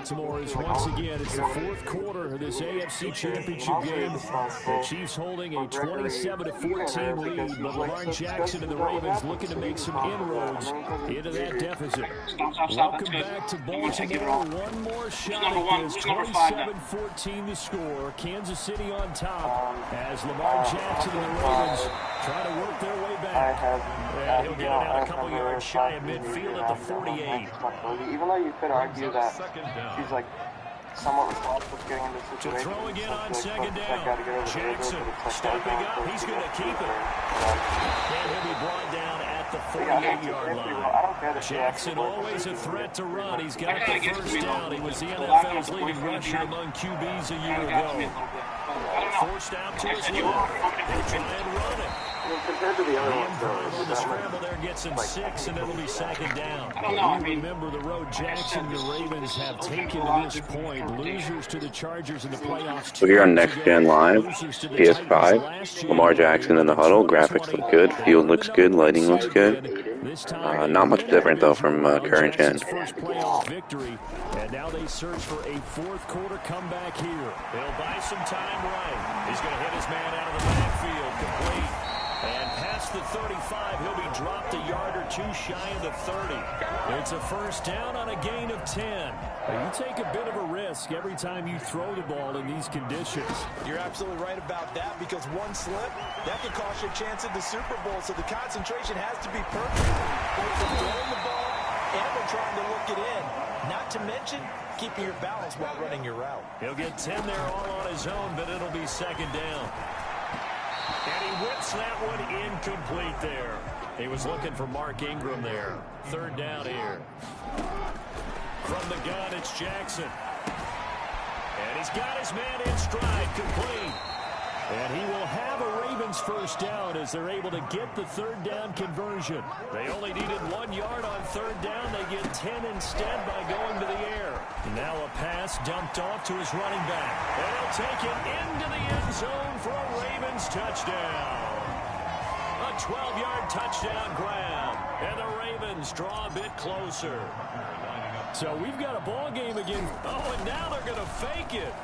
Baltimore is once again, it's the fourth quarter of this AFC Championship game. The Chiefs holding a 27-14 lead, but Lamar Jackson and the Ravens looking to make some inroads into that deficit. Welcome back to Baltimore. One more shot at this. 27-14 the score. Kansas City on top as Lamar Jackson and the Ravens try to work their way back. And he'll get it out a couple yards shy of midfield at the 48. Even though you could argue that he's like somewhat responsible for getting into the situation. To throw again on second down. Jackson stepping up. He's going to keep it. And he'll be brought down at the 48-yard line. Jackson always a threat to run. He's got the first down. He was the NFL's leading rusher among QBs a year ago. Forced out to his left. They try and run it. Compared to the other ones, on the scramble there gets him 6, and it'll be second down. You remember the road Jackson and the Ravens have taken to this point. Losers to the Chargers in the playoffs. So here on Next Gen Live, PS5, Lamar Jackson in the huddle. Graphics look good, field looks good, lighting looks good. Not much different though from current gen. First playoff victory, and now they search for a fourth quarter comeback here. They'll buy some time right. He's going to hit his man out of the backfield, complete. And past the 35, he'll be dropped a yard or two shy of the 30. It's a first down on a gain of 10. You take a bit of a risk every time you throw the ball in these conditions. You're absolutely right about that, because one slip, that could cost you a chance at the Super Bowl. So the concentration has to be perfect. Both for throwing the ball and for trying to look it in. Not to mention keeping your balance while running your route. He'll get 10 there all on his own, but it'll be second down. And he whips that one incomplete there. He was looking for Mark Ingram there. Third down here. From the gun, it's Jackson. And he's got his man in stride, complete. And he will have a Ravens first down as they're able to get the third down conversion. They only needed 1 yard on third down. They get 10 instead by going to the air. Now a pass dumped off to his running back. And he'll take it into the end zone for a Ravens touchdown. A 12-yard touchdown grab. And the Ravens draw a bit closer. So we've got a ball game again. Oh, and now they're going to fake it.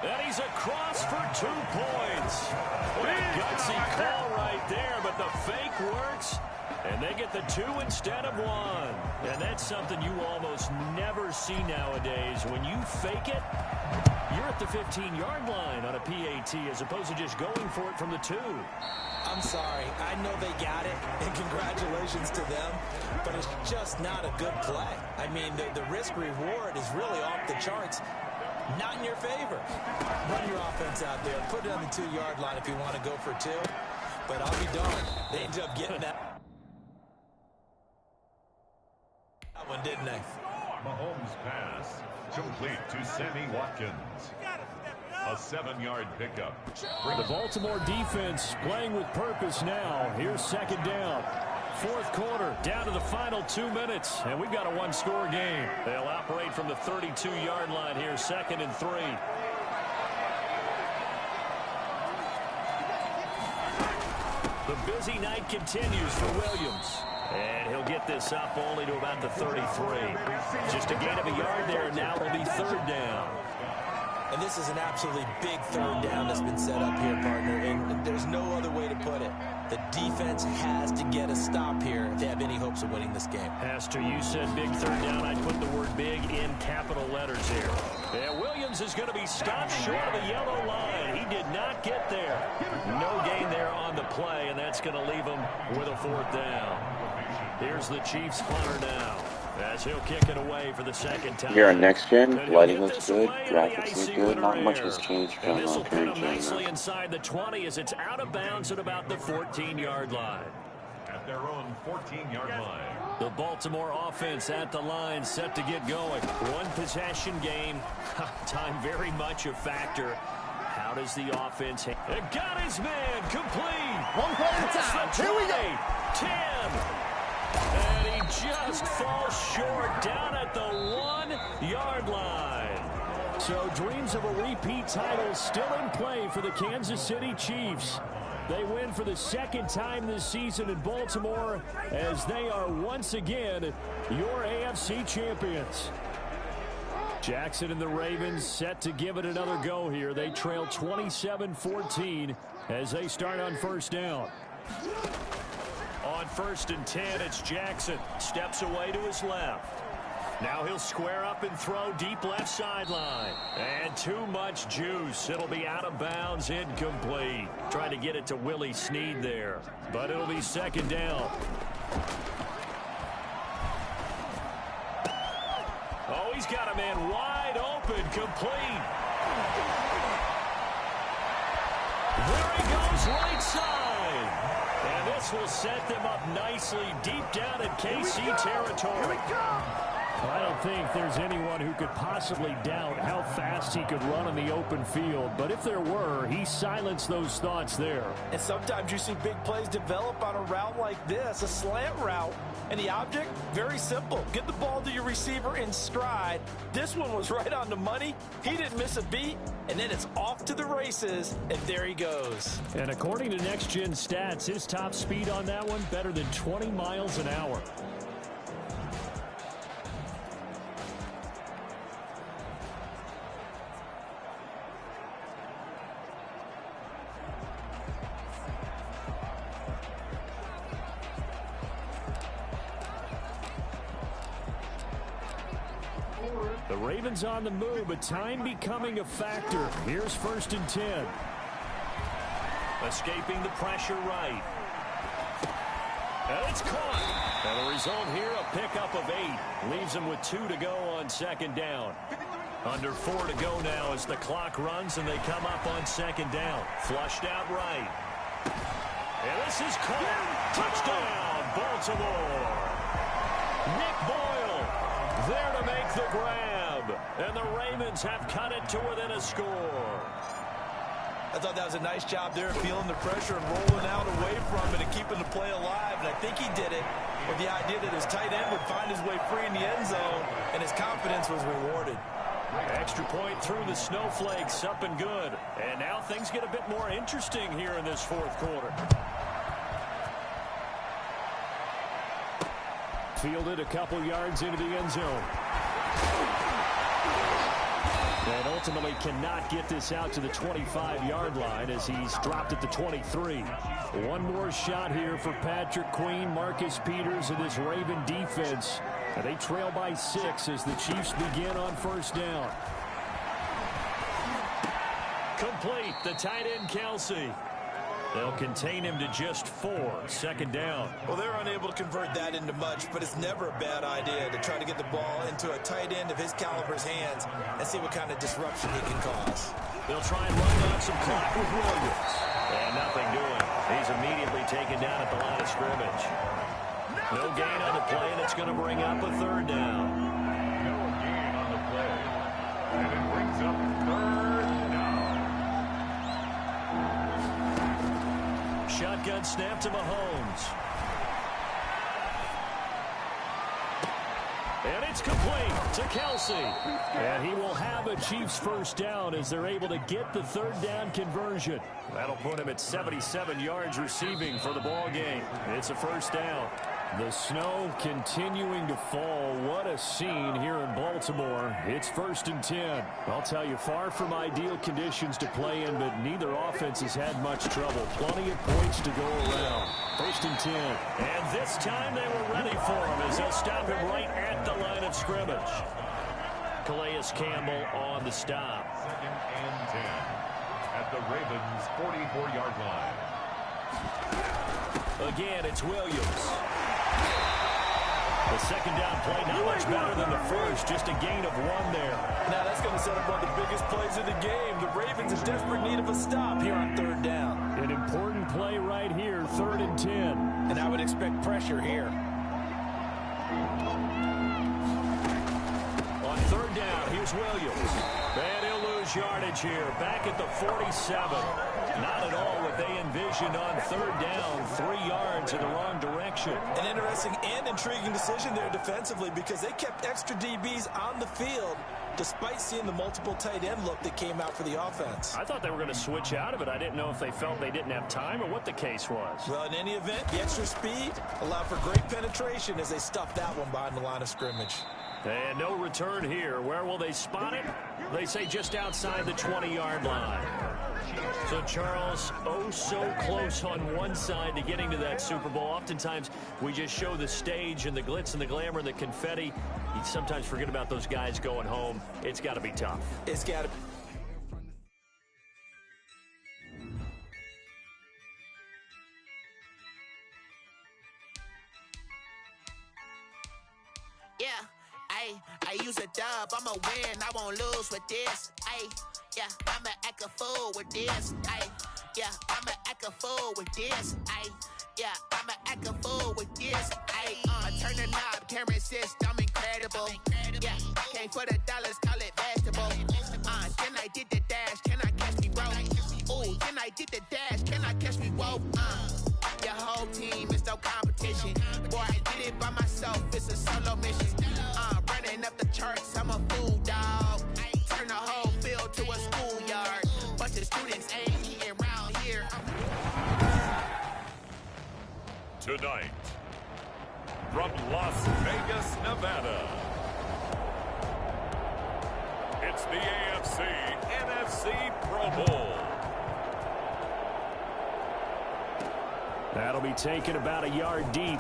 And he's across for 2 points. What a gutsy call right there, but the fake works. And they get the 2 instead of 1. And that's something you almost never see nowadays. When you fake it, you're at the 15-yard line on a PAT as opposed to just going for it from the 2. I'm sorry. I know they got it, and congratulations to them, but it's just not a good play. I mean, the risk-reward is really off the charts. Not in your favor. Run your offense out there. Put it on the 2-yard line if you want to go for 2. But I'll be darned. They ended up getting that one, didn't they? Mahomes' pass complete to Sammy Watkins. A 7-yard pickup. The Baltimore defense playing with purpose now. Here's second down. Fourth quarter, down to the final 2 minutes, and we've got a one-score game. They'll operate from the 32-yard line here, 2nd and 3. The busy night continues for Williams. And he'll get this up only to about the 33. Just a gain of a yard there, and now it'll be third down. And this is an absolutely big third down that's been set up here, partner, and there's no other way to put it. The defense has to get a stop here if they have any hopes of winning this game. Pastor, you said big third down. I'd put the word big in capital letters here. Yeah, Williams is going to be stopped short of the yellow line. He did not get there. No gain there on the play, and that's going to leave him with a fourth down. Here's the Chiefs punter now, as he'll kick it away for the second time. Here on Next Gen, lighting looks good, graphics look good, not much has changed from this will put current him gen. nicely inside the 20 as it's out of bounds at about the 14-yard line. At their own 14-yard line. The Baltimore offense at the line, set to get going. One possession game, time very much a factor. How does the offense... Got his man, complete! One play at a time, here we go! 10! And he just falls short down at the 1-yard line. So dreams of a repeat title still in play for the Kansas City Chiefs. They win for the second time this season in Baltimore as they are once again your AFC champions. Jackson and the Ravens set to give it another go here. They trail 27-14 as they start on first down. On 1st and 10, it's Jackson. Steps away to his left. Now he'll square up and throw deep left sideline. And too much juice. It'll be out of bounds, incomplete. Trying to get it to Willie Snead there. But it'll be 2nd down. Oh, he's got a man wide open, complete. There he goes, right side. And this will set them up nicely deep down in KC territory. Here we go. I don't think there's anyone who could possibly doubt how fast he could run on the open field. But if there were, he silenced those thoughts there. And sometimes you see big plays develop on a route like this, a slant route. And the object, very simple. Get the ball to your receiver in stride. This one was right on the money. He didn't miss a beat. And then it's off to the races, and there he goes. And according to Next Gen Stats, his top speed on that one, better than 20 miles an hour. The Ravens on the move, but time becoming a factor. Here's 1st and 10. Escaping the pressure right. And it's caught. And the result here, a pickup of 8. Leaves them with 2 to go on 2nd down. Under 4 to go now as the clock runs and they come up on 2nd down. Flushed out right. And this is caught. Touchdown, Baltimore. Nick Boyle there to make the grab. And the Ravens have cut it to within a score. I thought that was a nice job there, feeling the pressure and rolling out away from it and keeping the play alive. And I think he did it with the idea that his tight end would find his way free in the end zone, and his confidence was rewarded. Extra point through the snowflakes, up and good. And now things get a bit more interesting here in this 4th quarter. Fielded a couple yards into the end zone. And ultimately cannot get this out to the 25-yard line as he's dropped at the 23. One more shot here for Patrick Queen, Marcus Peters, and this Raven defense. And they trail by 6 as the Chiefs begin on 1st down. Complete, the tight end Kelsey. They'll contain him to just 4, 2nd down. Well, they're unable to convert that into much, but it's never a bad idea to try to get the ball into a tight end of his caliber's hands and see what kind of disruption he can cause. They'll try and run out some clock with Williams. And nothing doing. He's immediately taken down at the line of scrimmage. No gain on the play, and it's going to bring up a 3rd down. No gain on the play. And it brings up 3rd down. Shotgun snap to Mahomes. And it's complete to Kelsey. And he will have a Chiefs 1st down as they're able to get the 3rd down conversion. That'll put him at 77 yards receiving for the ball game. It's a 1st down. The snow continuing to fall. What a scene here in Baltimore. It's 1st and 10. I'll tell you, far from ideal conditions to play in, but neither offense has had much trouble. Plenty of points to go around. 1st and 10. And this time they were ready for him as they'll stop him right at the line of scrimmage. Calais Campbell on the stop. 2nd and 10 at the Ravens' 44-yard line. Again, it's Williams. The 2nd down play, not much better than the first, just a gain of 1 there. Now that's going to set up one of the biggest plays of the game. The Ravens in desperate need of a stop here on 3rd down. An important play right here, 3rd and 10. And I would expect pressure here. On 3rd down, here's Williams. And he'll lose yardage here, back at the 47. Not at all what they envisioned on 3rd down, 3 yards in the wrong direction. An interesting and intriguing decision there defensively because they kept extra DBs on the field despite seeing the multiple tight end look that came out for the offense. I thought they were going to switch out of it. I didn't know if they felt they didn't have time or what the case was. Well, in any event, the extra speed allowed for great penetration as they stuffed that one behind the line of scrimmage. And no return here. Where will they spot it? They say just outside the 20-yard line. So, Charles, oh so close on one side to getting to that Super Bowl. Oftentimes, we just show the stage and the glitz and the glamour and the confetti. You sometimes forget about those guys going home. It's got to be tough. It's got to be. Yeah, I use a dub, I'ma win, I won't lose with this. Yeah, I'ma act a fool with this. Yeah, I'ma act a fool with this. Yeah, I'ma act a fool with this. Turn the knob, camera assist, I'm incredible. Yeah, came for the dollars, call it vegetable. Then I did the dash, can I catch me, bro? Ooh, then I did the dash, can I catch me, whoa? Your whole team is no competition. Boy, I did it by myself, it's a solo mission. Running up the charts, I'm a fool, dog. Turn the whole field to a schoolyard. Bunch of students ain't eating around here. Tonight, from Las Vegas, Nevada, it's the AFC-NFC Pro Bowl. That'll be taken about a yard deep.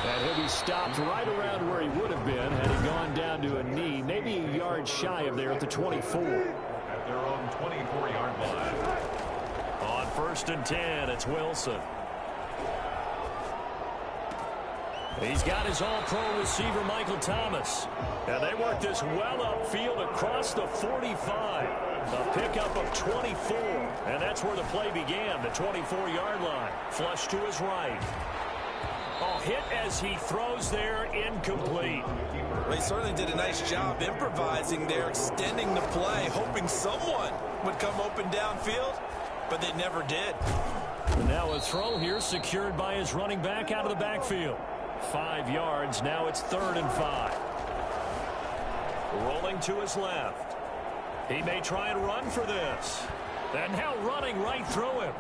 And he'll be stopped right around where he would have been had he gone down to a knee, maybe a yard shy of there at the 24. At their own 24-yard line. On 1st and 10, it's Wilson. He's got his all-pro receiver, Michael Thomas. And they work this well upfield across the 45. A pickup of 24. And that's where the play began, the 24-yard line. Flush to his right. Oh, hit as he throws there, incomplete. Well, he certainly did a nice job improvising there, extending the play, hoping someone would come open downfield, but they never did. And now a throw here secured by his running back out of the backfield. 5 yards, now it's 3rd and 5. Rolling to his left. He may try and run for this. And now running right through him.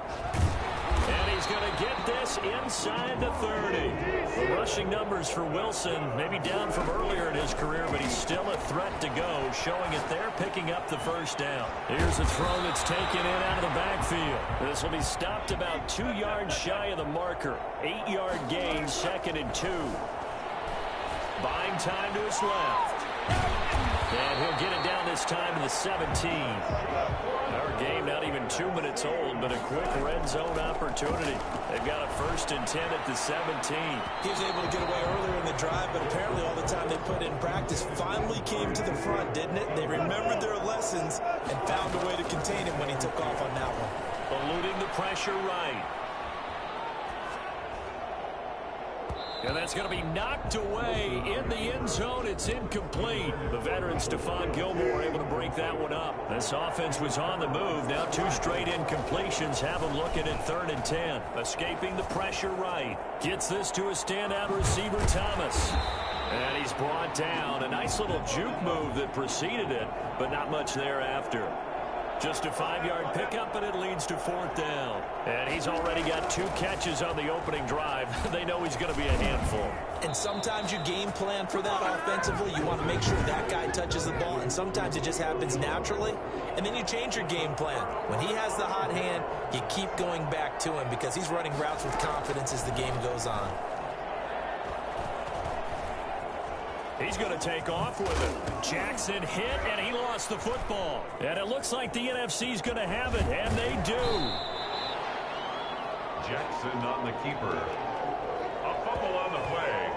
And he's going to get this inside the 30. The rushing numbers for Wilson, maybe down from earlier in his career, but he's still a threat to go, showing it there, picking up the 1st down. Here's a throw that's taken in out of the backfield. This will be stopped about 2 yards shy of the marker. 8-yard gain, 2nd and 2. Buying time to his left. And he'll get it down this time to the 17. Our game not even 2 minutes old, but a quick red zone opportunity. They've got a 1st and 10 at the 17. He was able to get away earlier in the drive, but apparently all the time they put in practice finally came to the front, didn't it? They remembered their lessons and found a way to contain him when he took off on that one. Eluding the pressure right. And that's going to be knocked away in the end zone. It's incomplete. The veteran Stephon Gilmore able to break that one up. This offense was on the move. Now 2 straight incompletions have them looking at 3rd and 10. Escaping the pressure right. Gets this to a standout receiver, Thomas. And he's brought down. A nice little juke move that preceded it, but not much thereafter. Just a 5-yard pickup, and it leads to 4th down. And he's already got 2 catches on the opening drive. They know he's going to be a handful. And sometimes you game plan for that offensively. You want to make sure that guy touches the ball, and sometimes it just happens naturally. And then you change your game plan. When he has the hot hand, you keep going back to him because he's running routes with confidence as the game goes on. He's going to take off with it. Jackson hit, and he lost the football. And it looks like the NFC's going to have it, and they do. Jackson on the keeper. A fumble on the play.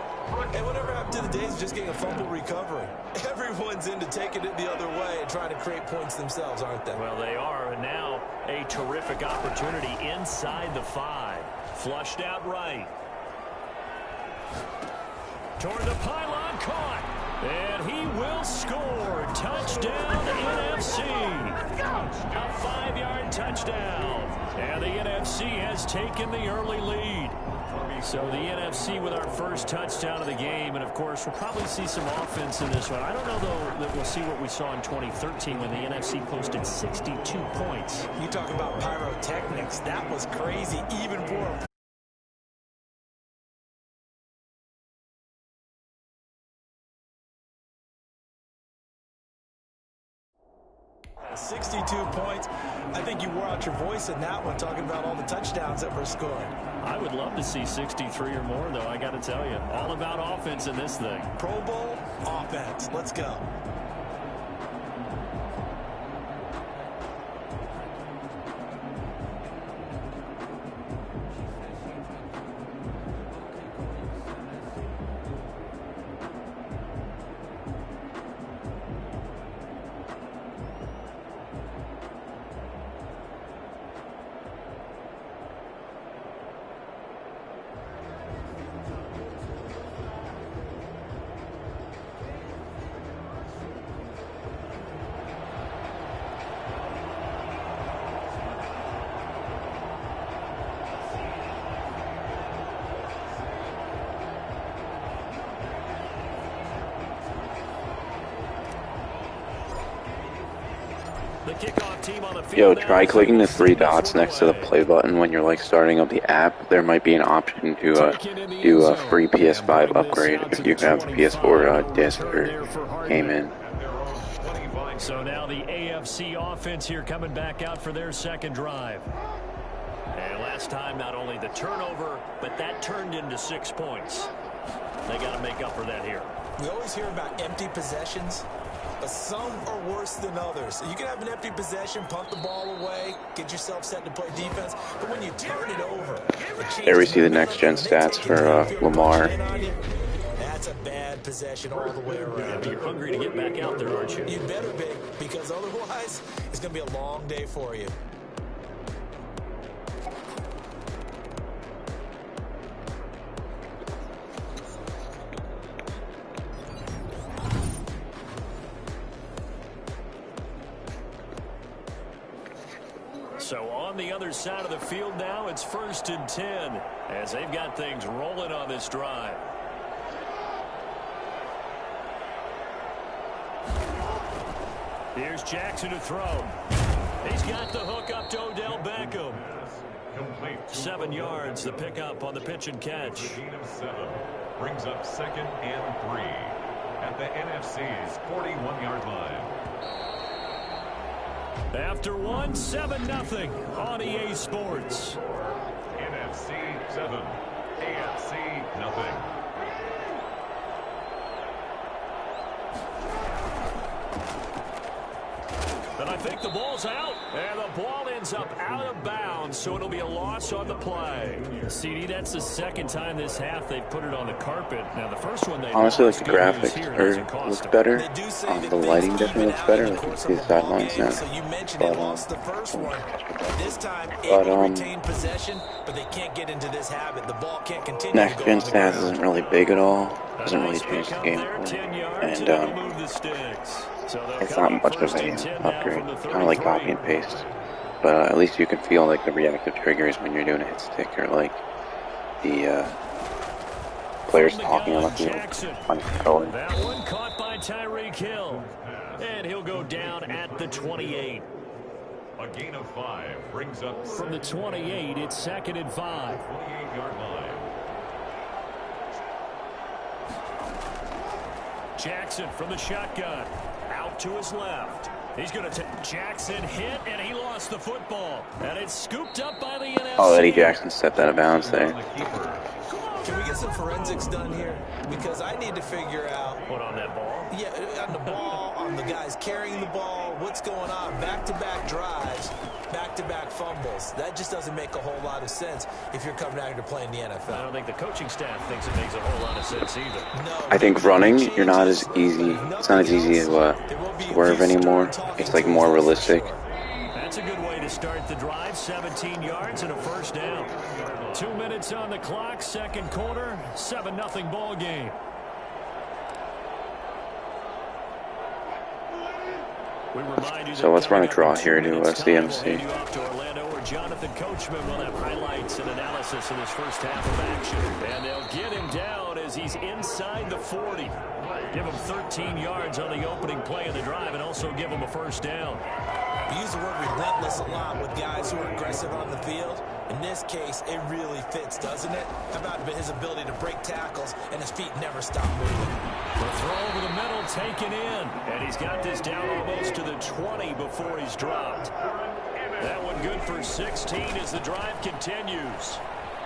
And whatever happened to the days of just getting a fumble recovery? Everyone's into taking it the other way and trying to create points themselves, aren't they? Well, they are, and now a terrific opportunity inside the 5. Flushed out right. Toward the pylon, caught. And he will score. Touchdown, NFC. A 5-yard touchdown. And the NFC has taken the early lead. So the NFC with our first touchdown of the game, and of course we'll probably see some offense in this one. I don't know though that we'll see what we saw in 2013 when the NFC posted 62 points. You talk about pyrotechnics. That was crazy even for a 62 points. I think you wore out your voice in that one, talking about all the touchdowns that were scored. I would love to see 63 or more, though, I got to tell you. All about offense in this thing. Pro Bowl offense. Let's go. Yo, try clicking the 3 dots next to the play button when you're like starting up the app. There might be an option to do a free PS5 upgrade if you have PS4 disc or game in. So now the AFC offense here coming back out for their second drive. And last time not only the turnover, but that turned into 6 points. They got to make up for that here. We always hear about empty possessions, but some are worse than others. You can have an empty possession, punt the ball away, get yourself set to play defense, but when you turn it over, There we see the next-gen stats for Lamar. That's a bad possession all the way around. You're hungry to get back out there, aren't you? You better be, because otherwise, it's going to be a long day for you. So on the other side of the field now, it's 1st and 10 as they've got things rolling on this drive. Here's Jackson to throw. He's got the hook up to Odell Beckham. 7 yards, the pickup on the pitch and catch. Gain of 7 brings up 2nd and 3 at the NFC's 41-yard line. After 1, 7-0 on EA Sports. NFC 7, AFC nothing. And I think the ball's out. And the ball ends up out of bounds, so it'll be a loss on the play. CD, that's the 2nd time this half they've put it on the carpet. Now, the first one they honestly, like the graphics look better. The lighting definitely looks better. Like you can see the sidelines now. So you mentioned they lost the first one. This time, able to retain possession, but they can't get into this habit. The ball can't continue. Next gen stats isn't really big at all. Doesn't really change the gameplay. And it's not much of an upgrade. Kind of like copy and paste. But at least you can feel like the reactive triggers when you're doing a hit stick, or like the players talking on the field on the controller. That one caught by Tyreek Hill. And he'll go down at the 28. A gain of 5 brings up from the 28. It's 2nd and 5. 28-yard line. Jackson from the shotgun. Out to his left. He's going to take Jackson hit, and he lost the football. And it's scooped up by the NFC. Oh, Eddie Jackson stepped out of bounds there. Can we get some forensics done here? Because I need to figure out... What, on that ball? Yeah, on the ball, on the guys carrying the ball, what's going on? Back-to-back drives, back-to-back fumbles. That just doesn't make a whole lot of sense if you're coming out here to play in the NFL. I don't think the coaching staff thinks it makes a whole lot of sense either. No, I think running, you're not as easy. It's not as easy to swerve anymore. It's like more realistic. That's a good way to start the drive. 17 yards and a first down. 2 minutes on the clock, 2nd quarter, 7-0 ball game. So let's run a draw here to CMC. where Jonathan Coachman will have highlights and analysis in this first half of action. And they'll get him down as he's inside the 40. Give him 13 yards on the opening play of the drive and also give him a first down. We use the word relentless a lot with guys who are aggressive on the field. In this case, it really fits, doesn't it? How about his ability to break tackles and his feet never stop moving? The throw over the middle taken in. And he's got this down almost to the 20 before he's dropped. That one good for 16 as the drive continues.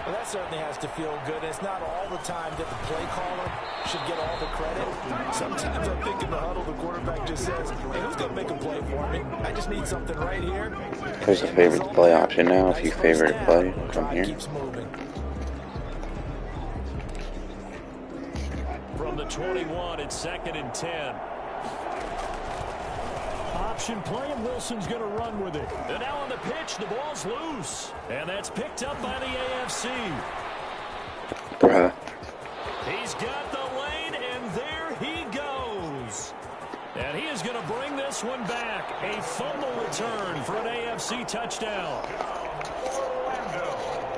Well, that certainly has to feel good. It's not all the time that the play caller should get all the credit. Sometimes I think in the huddle, the quarterback just says, hey, who's going to make a play for me? I just need something right here. There's a favorite play option now. If you favorite play, come here. From the 21, it's 2nd and 10. Option play, and Wilson's going to run with it. And now on the pitch, the ball's loose. And that's picked up by the AFC. Bruh. He's got the lane, and there he goes. And he is going to bring this one back. A fumble return for an AFC touchdown.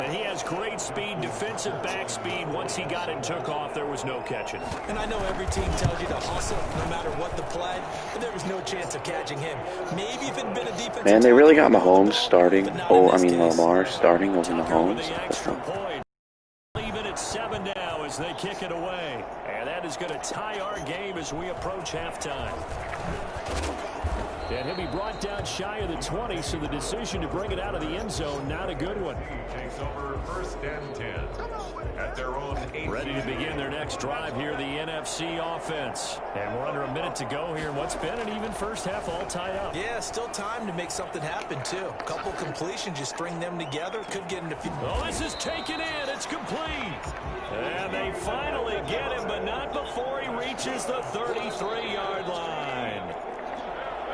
And he has great speed, defensive back speed. Once he got it and took off, there was no catching. And I know every team tells you to hustle no matter what the play, but there was no chance of catching him. Maybe if it had been a defensive... Man, they really got Mahomes starting. Oh, I mean Lamar starting over Mahomes. Leave it at 7 now as they kick it away. And that is going to tie our game as we approach halftime. And he'll be brought down shy of the 20, so the decision to bring it out of the end zone, not a good one. Takes over 1st and 10 at their own 18. Ready to begin their next drive here, the NFC offense. And we're under a minute to go here in what's been an even first half all tied up. Yeah, still time to make something happen, too. A couple completions, you string them together, could get into... Oh, this is taken in. It's complete. And they finally get him, but not before he reaches the 33-yard line.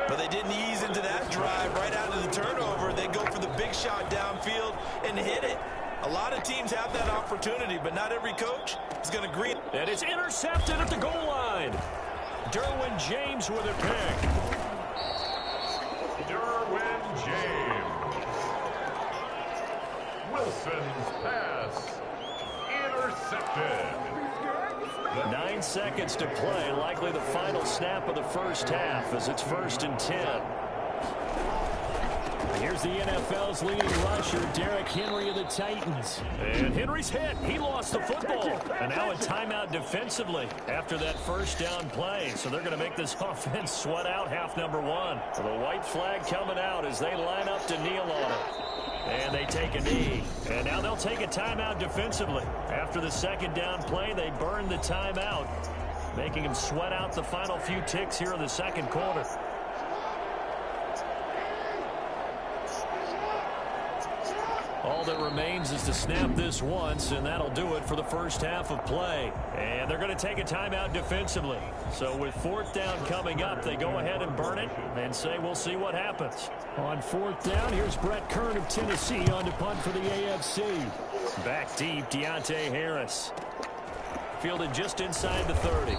But they didn't ease into that drive right out of the turnover. They go for the big shot downfield and hit it. A lot of teams have that opportunity, but not every coach is going to agree. And it's intercepted at the goal line. Derwin James with a pick. Derwin James. Wilson's pass intercepted. 9 seconds to play, likely the final snap of the first half as it's 1st and 10. Here's the NFL's leading rusher, Derrick Henry of the Titans. And Henry's hit. He lost the football. And now a timeout defensively after that first down play. So they're going to make this offense sweat out half number 1. So the white flag coming out as they line up to kneel on it. And they take a knee. And now they'll take a timeout defensively. After the second down play, they burn the timeout, making them sweat out the final few ticks here in the second quarter. All that remains is to snap this once, and that'll do it for the first half of play. And they're going to take a timeout defensively. So with 4th down coming up, they go ahead and burn it and say we'll see what happens. On 4th down, here's Brett Kern of Tennessee on to punt for the AFC. Back deep, Deontay Harris. Fielded just inside the 30.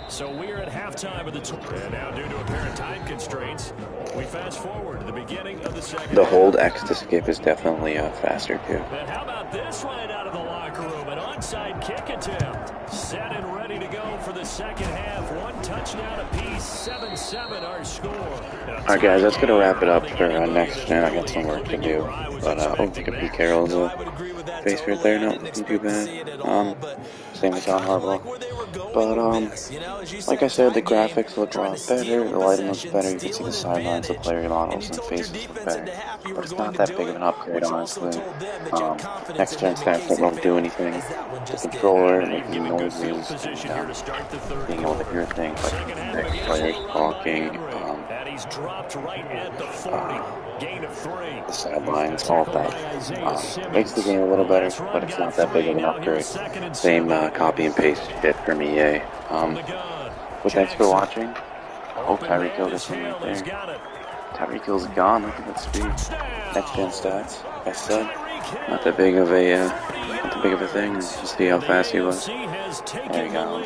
So we're at halftime of the... And now due to apparent time constraints, we fast forward to the beginning of the second. The hold X to skip is definitely faster too. And how about this right out of the locker room? An onside kick attempt. Set and ready to go for the second half. 1 touchdown apiece. 7-7 our score. Alright guys, that's going to wrap it up for next gen. I got some work to do. But oh, think of Pete Carroll's face right there. No, nothing too bad. Same as John Harbaugh. But like I said, the graphics look a lot better, the lighting looks better, you can see the sidelines, the player models, and faces look better. But it's not that big of an upgrade, honestly. Next gen stats won't do anything. The controller, making noises, and being able to hear things like next players talking, the sidelines, all of that. Makes the game a little better, but it's not that big of an upgrade. Same copy and paste shit from EA. But thanks for watching. Oh, Tyreek Hill this one right there. Tyreek Hill's gone. Look at that speed. Next gen stats. Like I said, not that big of a thing. Just see how fast he was. There you go.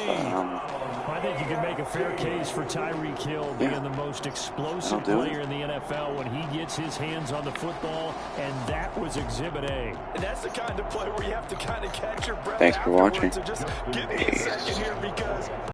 I think you can make a fair case for Tyreek Hill being the most explosive player in the NFL when he gets his hands on the football, and that was Exhibit A. And that's the kind of play where you have to kind of catch your breath. Thanks for watching. So just give me a second here because